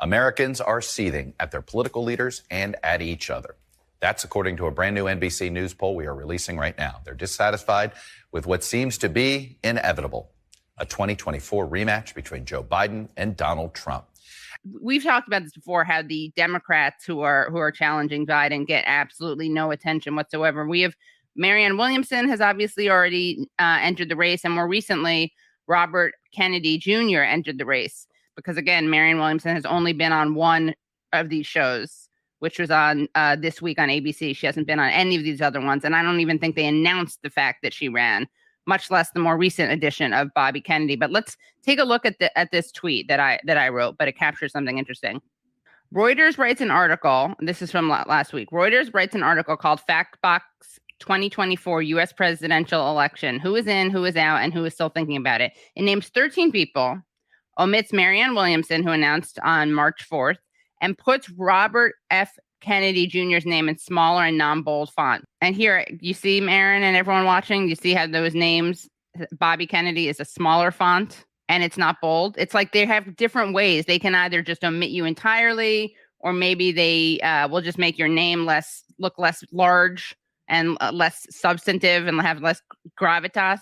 Americans are seething at their political leaders and at each other. That's according to a brand new NBC News poll we are releasing right now. They're dissatisfied with what seems to be inevitable, a 2024 rematch between Joe Biden and Donald Trump. We've talked about this before, how the Democrats who are challenging Biden get absolutely no attention whatsoever. We have Marianne Williamson has obviously already entered the race, and more recently, Robert Kennedy Jr. entered the race because, again, Marianne Williamson has only been on one of these shows, which was on this week on ABC. She hasn't been on any of these other ones, and I don't even think they announced the fact that she ran, much less the more recent edition of Bobby Kennedy. But let's take a look at this tweet that I wrote, but it captures something interesting. Reuters writes an article. This is from last week. Reuters writes an article called Fact Box 2024 U.S. presidential election. Who is in, who is out, and who is still thinking about it? It names 13 people, omits Marianne Williamson, who announced on March 4th, and puts Robert F. Kennedy Jr.'s name in smaller and non-bold font. And here, you see, Marianne and everyone watching, you see how those names, Bobby Kennedy is a smaller font, and it's not bold. It's like they have different ways. They can either just omit you entirely, or maybe they will just make your name look less large and less substantive and have less gravitas.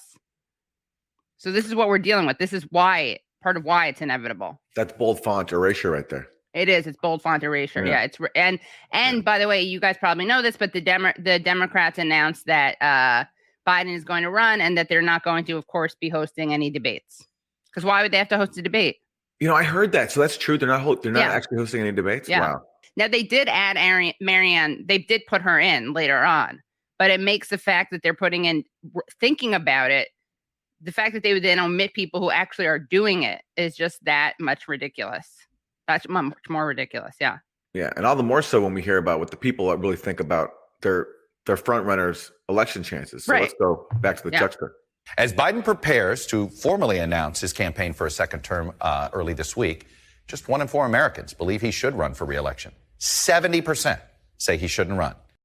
So this is what we're dealing with. This is part of why it's inevitable. That's bold font erasure right there. It is. It's bold font erasure. Yeah. It's and by the way, you guys probably know this, but the Democrats announced that Biden is going to run and that they're not going to, of course, be hosting any debates. Because why would they have to host a debate? I heard that. So that's true. They're not actually hosting any debates. Yeah. Wow. Now they did add Marianne. They did put her in later on. But it makes the fact that they're putting in, thinking about it, the fact that they would then omit people who actually are doing it is just that much ridiculous. That's much more ridiculous. Yeah. Yeah. And all the more so when we hear about what the people really think about their front runners' election chances. So Let's go back to the Chuckster. As Biden prepares to formally announce his campaign for a second term early this week, just 1 in 4 Americans believe he should run for re-election. 70% say he shouldn't run.